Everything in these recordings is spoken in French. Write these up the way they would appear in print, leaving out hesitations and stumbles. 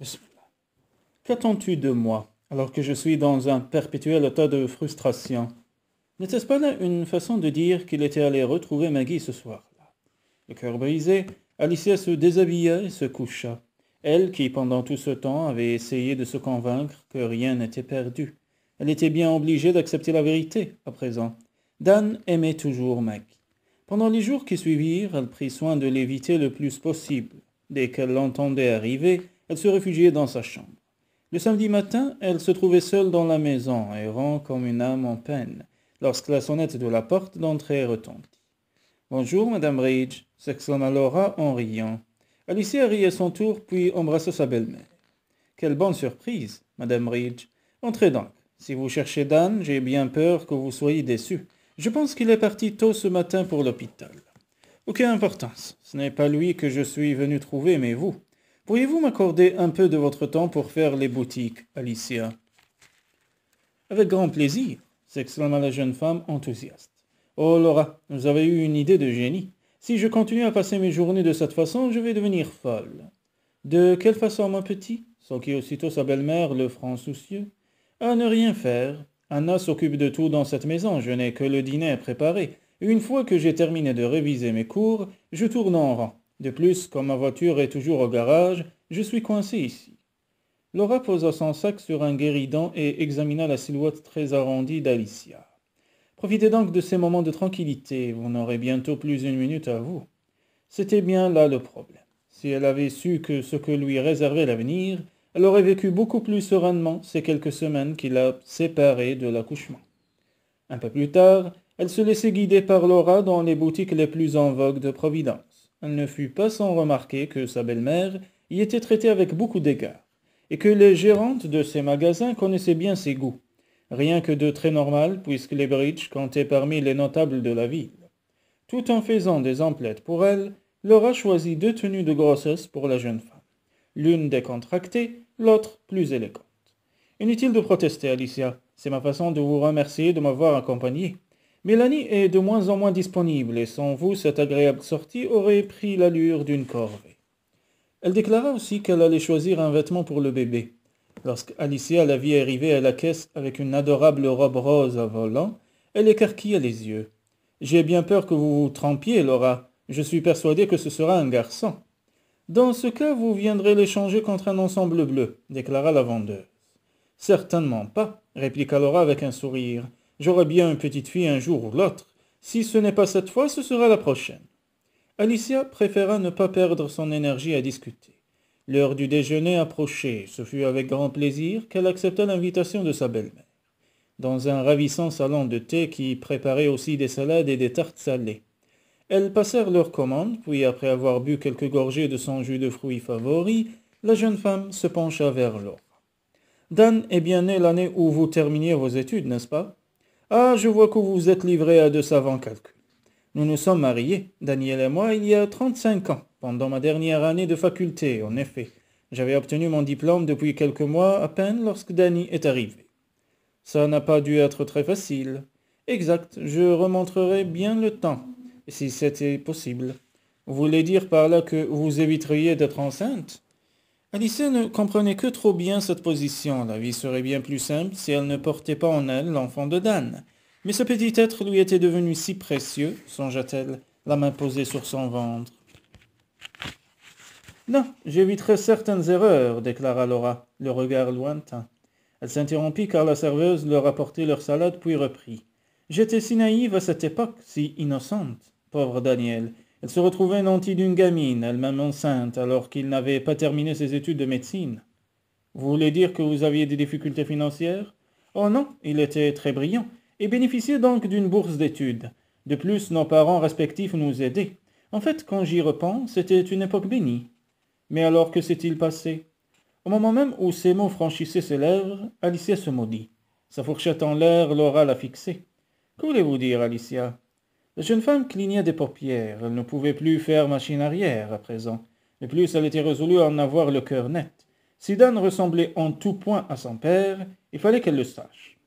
Bismillah. Qu'attends-tu de moi, alors que je suis dans un perpétuel état de frustration? N'était-ce pas là une façon de dire qu'il était allé retrouver Maggie ce soir-là? Le cœur brisé, Alicia se déshabilla et se coucha. Elle, qui pendant tout ce temps avait essayé de se convaincre que rien n'était perdu. Elle était bien obligée d'accepter la vérité, à présent. Dan aimait toujours Maggie. Pendant les jours qui suivirent, elle prit soin de l'éviter le plus possible. Dès qu'elle l'entendait arriver, elle se réfugiait dans sa chambre. Le samedi matin, elle se trouvait seule dans la maison, errant comme une âme en peine, lorsque la sonnette de la porte d'entrée retentit. « Bonjour, Madame Ridge » s'exclama Laura en riant. Alicia rit à son tour, puis embrassa sa belle-mère. « Quelle bonne surprise, Madame Ridge. Entrez donc. Si vous cherchez Dan, j'ai bien peur que vous soyez déçue. Je pense qu'il est parti tôt ce matin pour l'hôpital. » « Aucune importance. Ce n'est pas lui que je suis venu trouver, mais vous. Pourriez-vous m'accorder un peu de votre temps pour faire les boutiques, Alicia ?»« Avec grand plaisir, » s'exclama la jeune femme enthousiaste. « Oh Laura, vous avez eu une idée de génie. Si je continue à passer mes journées de cette façon, je vais devenir folle. »« De quelle façon, mon petit ?» s'enquit aussitôt sa belle-mère, le franc soucieux. « À ne rien faire. Anna s'occupe de tout dans cette maison, je n'ai que le dîner à préparer. Une fois que j'ai terminé de réviser mes cours, je tourne en rond. De plus, comme ma voiture est toujours au garage, je suis coincé ici. » Laura posa son sac sur un guéridon et examina la silhouette très arrondie d'Alicia. « Profitez donc de ces moments de tranquillité, vous n'aurez bientôt plus une minute à vous. » C'était bien là le problème. Si elle avait su que ce que lui réservait l'avenir, elle aurait vécu beaucoup plus sereinement ces quelques semaines qui la séparaient de l'accouchement. Un peu plus tard, elle se laissait guider par Laura dans les boutiques les plus en vogue de Providence. Elle ne fut pas sans remarquer que sa belle-mère y était traitée avec beaucoup d'égard, et que les gérantes de ces magasins connaissaient bien ses goûts. Rien que de très normal, puisque les Bridge comptaient parmi les notables de la ville. Tout en faisant des emplettes pour elle, Laura choisit 2 tenues de grossesse pour la jeune femme. L'une décontractée, l'autre plus élégante. Inutile de protester, Alicia. C'est ma façon de vous remercier de m'avoir accompagné. Mélanie est de moins en moins disponible et sans vous, cette agréable sortie aurait pris l'allure d'une corvée. Elle déclara aussi qu'elle allait choisir un vêtement pour le bébé. Lorsque Alicia la vit arriver à la caisse avec une adorable robe rose à volants, elle écarquilla les yeux. « J'ai bien peur que vous vous trompiez, Laura. Je suis persuadée que ce sera un garçon. »« Dans ce cas, vous viendrez l'échanger contre un ensemble bleu, » déclara la vendeuse. « Certainement pas, » répliqua Laura avec un sourire. « J'aurai bien une petite fille un jour ou l'autre. Si ce n'est pas cette fois, ce sera la prochaine. » Alicia préféra ne pas perdre son énergie à discuter. L'heure du déjeuner approchait. Ce fut avec grand plaisir qu'elle accepta l'invitation de sa belle-mère. Dans un ravissant salon de thé qui préparait aussi des salades et des tartes salées. Elles passèrent leur commande, puis après avoir bu quelques gorgées de son jus de fruits favori, la jeune femme se pencha vers Laura. « Dan est bien né l'année où vous terminiez vos études, n'est-ce pas? Ah, je vois que vous vous êtes livré à de savants calculs. Nous nous sommes mariés, Daniel et moi, il y a 35 ans, pendant ma dernière année de faculté, en effet. J'avais obtenu mon diplôme depuis quelques mois à peine lorsque Danny est arrivé. Ça n'a pas dû être très facile. Exact, je remonterai bien le temps, si c'était possible. Vous voulez dire par là que vous éviteriez d'être enceinte? » Alicia ne comprenait que trop bien cette position. La vie serait bien plus simple si elle ne portait pas en elle l'enfant de Dan. Mais ce petit être lui était devenu si précieux, songea-t-elle, la main posée sur son ventre. « Non, j'éviterai certaines erreurs, » déclara Laura, le regard lointain. Elle s'interrompit car la serveuse leur apportait leur salade puis reprit. « J'étais si naïve à cette époque, si innocente. Pauvre Daniel. Elle se retrouvait nantie d'une gamine, elle-même enceinte, alors qu'il n'avait pas terminé ses études de médecine. Vous voulez dire que vous aviez des difficultés financières? Oh non, il était très brillant, et bénéficiait donc d'une bourse d'études. De plus, nos parents respectifs nous aidaient. En fait, quand j'y repense, c'était une époque bénie. Mais alors que s'est-il passé? Au moment même où ces mots franchissaient ses lèvres, Alicia se maudit. Sa fourchette en l'air, Laura la fixait. Que voulez-vous dire, Alicia? La jeune femme cligna des paupières. Elle ne pouvait plus faire machine arrière à présent. De plus, elle était résolue à en avoir le cœur net. Si Dan ressemblait en tout point à son père, il fallait qu'elle le sache.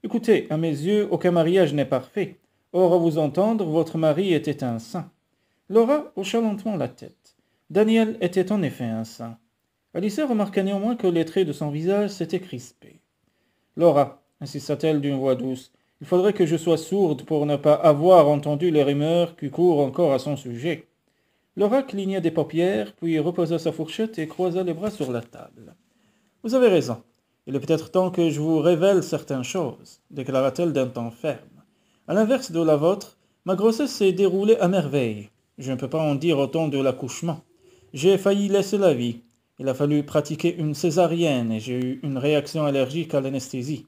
Écoutez, à mes yeux, aucun mariage n'est parfait. Or, à vous entendre, votre mari était un saint. Laura hocha lentement la tête. Daniel était en effet un saint. Alicia remarqua néanmoins que les traits de son visage s'étaient crispés. Laura, insista-t-elle d'une voix douce, il faudrait que je sois sourde pour ne pas avoir entendu les rumeurs qui courent encore à son sujet. Laura cligna des paupières, puis reposa sa fourchette et croisa les bras sur la table. Vous avez raison. Il est peut-être temps que je vous révèle certaines choses, déclara-t-elle d'un ton ferme. À l'inverse de la vôtre, ma grossesse s'est déroulée à merveille. Je ne peux pas en dire autant de l'accouchement. J'ai failli laisser la vie. Il a fallu pratiquer une césarienne et j'ai eu une réaction allergique à l'anesthésie.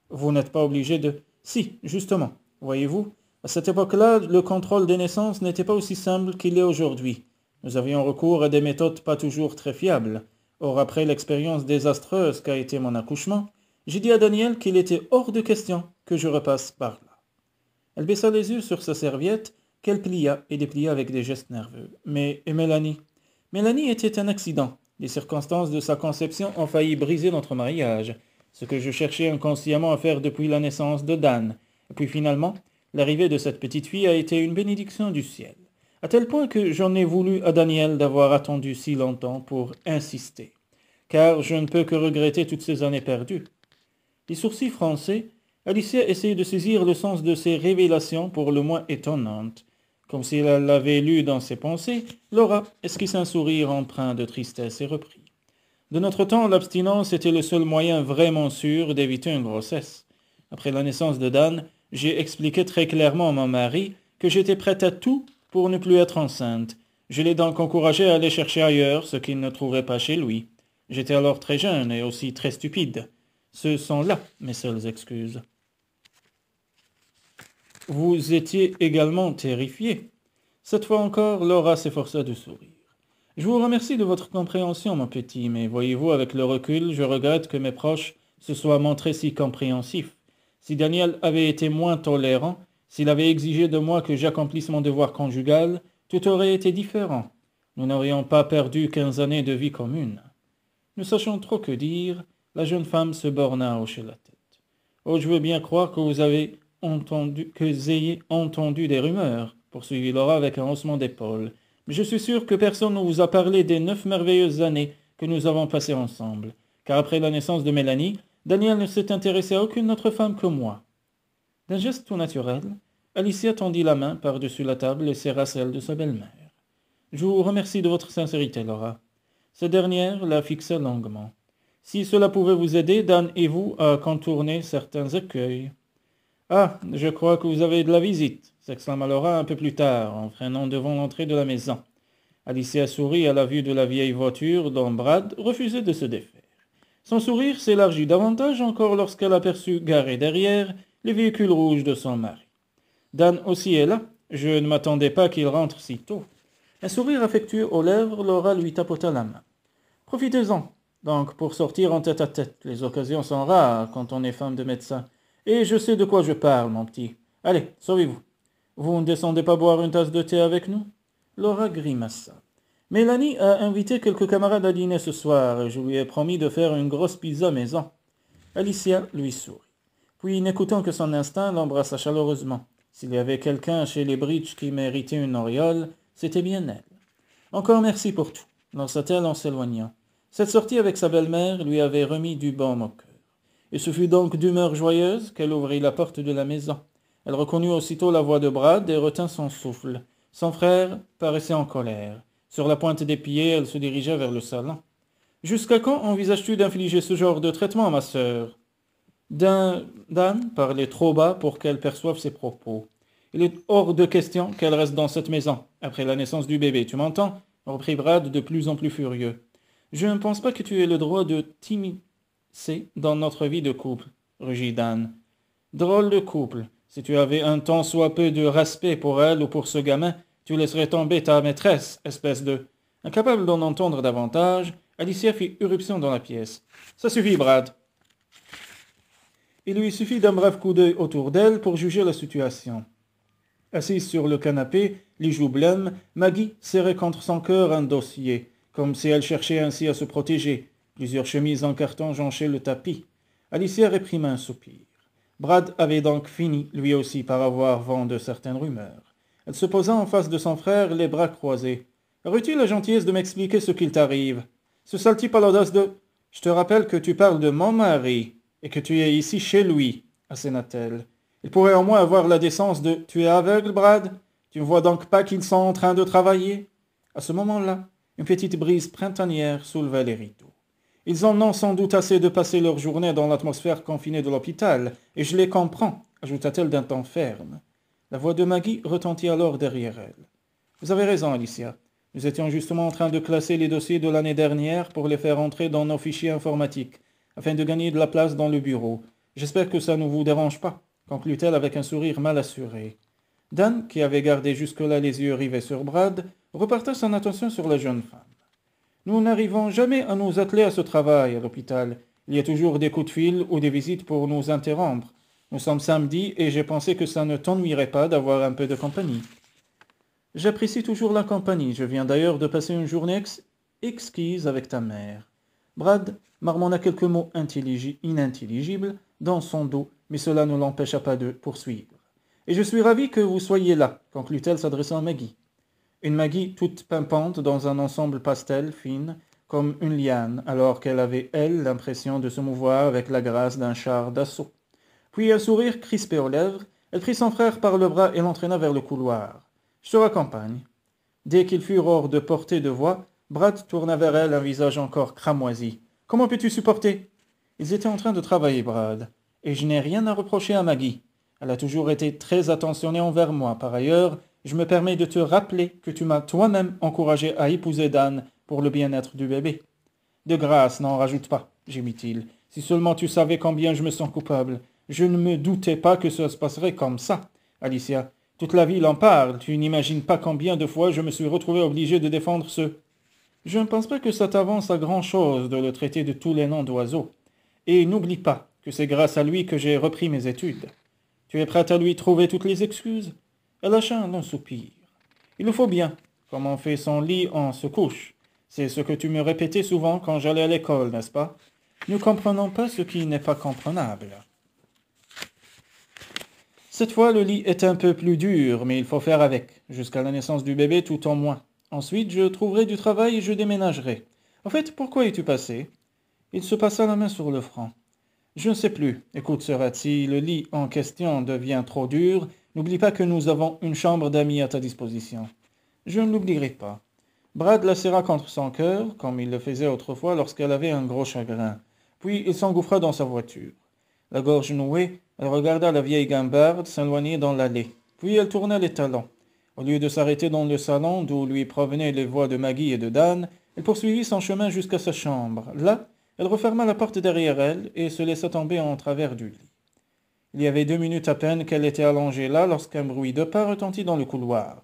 Vous n'êtes pas obligé de... Si, justement. Voyez-vous, à cette époque-là, le contrôle des naissances n'était pas aussi simple qu'il est aujourd'hui. Nous avions recours à des méthodes pas toujours très fiables. Or, après l'expérience désastreuse qu'a été mon accouchement, j'ai dit à Daniel qu'il était hors de question que je repasse par là. Elle baissa les yeux sur sa serviette, qu'elle plia et déplia avec des gestes nerveux. Mais et Mélanie? Mélanie était un accident. Les circonstances de sa conception ont failli briser notre mariage, ce que je cherchais inconsciemment à faire depuis la naissance de Dan. Et puis finalement, l'arrivée de cette petite fille a été une bénédiction du ciel, à tel point que j'en ai voulu à Daniel d'avoir attendu si longtemps pour insister, car je ne peux que regretter toutes ces années perdues. Les sourcils froncés, Alicia essayait de saisir le sens de ces révélations pour le moins étonnantes. Comme si elle l'avait lu dans ses pensées, Laura esquissa un sourire empreint de tristesse et reprit. De notre temps, l'abstinence était le seul moyen vraiment sûr d'éviter une grossesse. Après la naissance de Dan, j'ai expliqué très clairement à mon mari que j'étais prête à tout pour ne plus être enceinte. Je l'ai donc encouragé à aller chercher ailleurs ce qu'il ne trouverait pas chez lui. J'étais alors très jeune et aussi très stupide. Ce sont là mes seules excuses. Vous étiez également terrifié. Cette fois encore, Laura s'efforça de sourire. Je vous remercie de votre compréhension, mon petit, mais voyez-vous, avec le recul, je regrette que mes proches se soient montrés si compréhensifs. Si Daniel avait été moins tolérant, s'il avait exigé de moi que j'accomplisse mon devoir conjugal, tout aurait été différent. Nous n'aurions pas perdu 15 années de vie commune. Ne sachant trop que dire, la jeune femme se borna à hocher la tête. Oh, je veux bien croire que vous ayez entendu des rumeurs, poursuivit Laura avec un haussement d'épaule. Mais je suis sûr que personne ne vous a parlé des 9 merveilleuses années que nous avons passées ensemble, car après la naissance de Mélanie, Daniel ne s'est intéressé à aucune autre femme que moi. D'un geste tout naturel, Alicia tendit la main par-dessus la table et serra celle de sa belle-mère. Je vous remercie de votre sincérité, Laura. Cette dernière la fixa longuement. Si cela pouvait vous aider, Dan et vous, à contourner certains écueils. Ah, je crois que vous avez de la visite, s'exclama Laura un peu plus tard, en freinant devant l'entrée de la maison. Alicia sourit à la vue de la vieille voiture dont Brad refusait de se défaire. Son sourire s'élargit davantage encore lorsqu'elle aperçut, garé derrière, les véhicules rouges de son mari. Dan aussi est là. Je ne m'attendais pas qu'il rentre si tôt. Un sourire affectueux aux lèvres, Laura lui tapota la main. Profitez-en, donc, pour sortir en tête-à-tête. Les occasions sont rares quand on est femme de médecin. Et je sais de quoi je parle, mon petit. Allez, sauvez-vous. Vous ne descendez pas boire une tasse de thé avec nous? Laura grimaça. Mélanie a invité quelques camarades à dîner ce soir et je lui ai promis de faire une grosse pizza maison. Alicia lui sourit. Puis, n'écoutant que son instinct, l'embrassa chaleureusement. S'il y avait quelqu'un chez les Bridge qui méritait une auréole, c'était bien elle. Encore merci pour tout, lança-t-elle en s'éloignant. Cette sortie avec sa belle-mère lui avait remis du baume au cœur. Et ce fut donc d'humeur joyeuse qu'elle ouvrit la porte de la maison. Elle reconnut aussitôt la voix de Brad et retint son souffle. Son frère paraissait en colère. Sur la pointe des pieds, elle se dirigea vers le salon. « Jusqu'à quand envisages-tu d'infliger ce genre de traitement, ma sœur ?» Dan parlait trop bas pour qu'elle perçoive ses propos. « Il est hors de question qu'elle reste dans cette maison, après la naissance du bébé, tu m'entends ?» reprit Brad de plus en plus furieux. « Je ne pense pas que tu aies le droit de t'immiscer dans notre vie de couple, » rugit Dan. « Drôle de couple. Si tu avais un tant soit peu de respect pour elle ou pour ce gamin, tu laisserais tomber ta maîtresse, espèce de... » Incapable d'en entendre davantage, Alicia fit irruption dans la pièce. « Ça suffit, Brad. » Il lui suffit d'un bref coup d'œil autour d'elle pour juger la situation. Assise sur le canapé, les joues blêmes, Maggie serrait contre son cœur un dossier, comme si elle cherchait ainsi à se protéger. Plusieurs chemises en carton jonchaient le tapis. Alicia réprima un soupir. Brad avait donc fini, lui aussi, par avoir vent de certaines rumeurs. Elle se posa en face de son frère, les bras croisés. « Aurais-tu la gentillesse de m'expliquer ce qu'il t'arrive » Ce sale type a l'audace de... Je te rappelle que tu parles de mon mari et que tu es ici chez lui, asséna-t-elle. Il pourrait au moins avoir la décence de... Tu es aveugle, Brad? Tu ne vois donc pas qu'ils sont en train de travailler? À ce moment-là, une petite brise printanière souleva les rideaux. Ils en ont sans doute assez de passer leur journée dans l'atmosphère confinée de l'hôpital, et je les comprends, ajouta-t-elle d'un ton ferme. La voix de Maggie retentit alors derrière elle. Vous avez raison, Alicia. Nous étions justement en train de classer les dossiers de l'année dernière pour les faire entrer dans nos fichiers informatiques, afin de gagner de la place dans le bureau. J'espère que ça ne vous dérange pas, conclut-elle avec un sourire mal assuré. Dan, qui avait gardé jusque-là les yeux rivés sur Brad, reparta son attention sur la jeune femme. Nous n'arrivons jamais à nous atteler à ce travail à l'hôpital. Il y a toujours des coups de fil ou des visites pour nous interrompre. Nous sommes samedi et j'ai pensé que ça ne t'ennuierait pas d'avoir un peu de compagnie. J'apprécie toujours la compagnie. Je viens d'ailleurs de passer une journée exquise avec ta mère. Brad marmonna quelques mots inintelligibles dans son dos, mais cela ne l'empêcha pas de poursuivre. Et je suis ravi que vous soyez là, conclut-elle s'adressant à Maggie. Une Maggie toute pimpante dans un ensemble pastel fine, comme une liane, alors qu'elle avait, elle, l'impression de se mouvoir avec la grâce d'un char d'assaut. Puis, un sourire crispé aux lèvres, elle prit son frère par le bras et l'entraîna vers le couloir. « Je te raccompagne. » Dès qu'ils furent hors de portée de voix, Brad tourna vers elle un visage encore cramoisi. « Comment peux-tu supporter ?» Ils étaient en train de travailler, Brad, et je n'ai rien à reprocher à Maggie. Elle a toujours été très attentionnée envers moi. Par ailleurs, je me permets de te rappeler que tu m'as toi-même encouragé à épouser Dan pour le bien-être du bébé. De grâce, n'en rajoute pas, gémit-il. Si seulement tu savais combien je me sens coupable. Je ne me doutais pas que ça se passerait comme ça. Alicia, toute la ville en parle. Tu n'imagines pas combien de fois je me suis retrouvé obligé de défendre ce... Je ne pense pas que ça t'avance à grand-chose de le traiter de tous les noms d'oiseaux. Et n'oublie pas que c'est grâce à lui que j'ai repris mes études. Tu es prête à lui trouver toutes les excuses? Elle lâcha un long soupir. Il le faut bien. Comme on fait son lit, on se couche. C'est ce que tu me répétais souvent quand j'allais à l'école, n'est-ce pas? Nous comprenons pas ce qui n'est pas comprenable. Cette fois, le lit est un peu plus dur, mais il faut faire avec, jusqu'à la naissance du bébé tout au moins. Ensuite, je trouverai du travail et je déménagerai. En fait, pourquoi es-tu passé? Il se passa la main sur le front. Je ne sais plus. Écoute, sœurette, si le lit en question devient trop dur, n'oublie pas que nous avons une chambre d'amis à ta disposition. Je ne l'oublierai pas. Brad la serra contre son cœur, comme il le faisait autrefois lorsqu'elle avait un gros chagrin. Puis il s'engouffra dans sa voiture. La gorge nouée, elle regarda la vieille gambarde s'éloigner dans l'allée. Puis elle tourna les talons. Au lieu de s'arrêter dans le salon d'où lui provenaient les voix de Maggie et de Dan, elle poursuivit son chemin jusqu'à sa chambre. Là, elle referma la porte derrière elle et se laissa tomber en travers du lit. Il y avait 2 minutes à peine qu'elle était allongée là lorsqu'un bruit de pas retentit dans le couloir.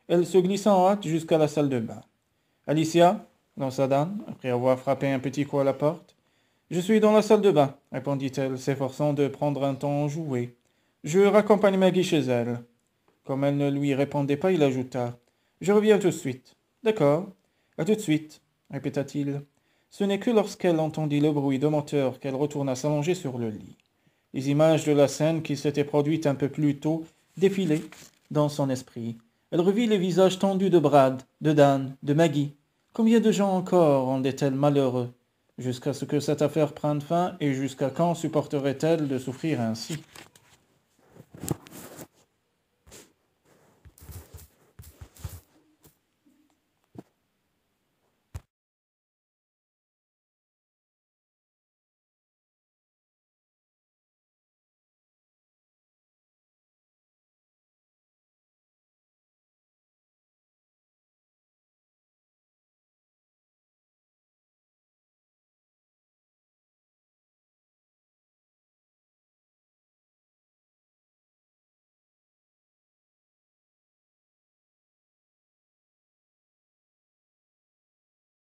Elle se glissa en hâte jusqu'à la salle de bain. « Alicia » lança Dan, après avoir frappé un petit coup à la porte. « Je suis dans la salle de bain » répondit-elle, s'efforçant de prendre un ton joué. « Je raccompagne Maggie chez elle. » Comme elle ne lui répondait pas, il ajouta. « Je reviens tout de suite. »« D'accord. À tout de suite, » répéta-t-il. Ce n'est que lorsqu'elle entendit le bruit de moteur qu'elle retourna s'allonger sur le lit. Les images de la scène qui s'était produite un peu plus tôt défilaient dans son esprit. Elle revit les visages tendus de Brad, de Dan, de Maggie. Combien de gens encore rendaient-elles malheureux? Jusqu'à ce que cette affaire prenne fin et jusqu'à quand supporterait-elle de souffrir ainsi?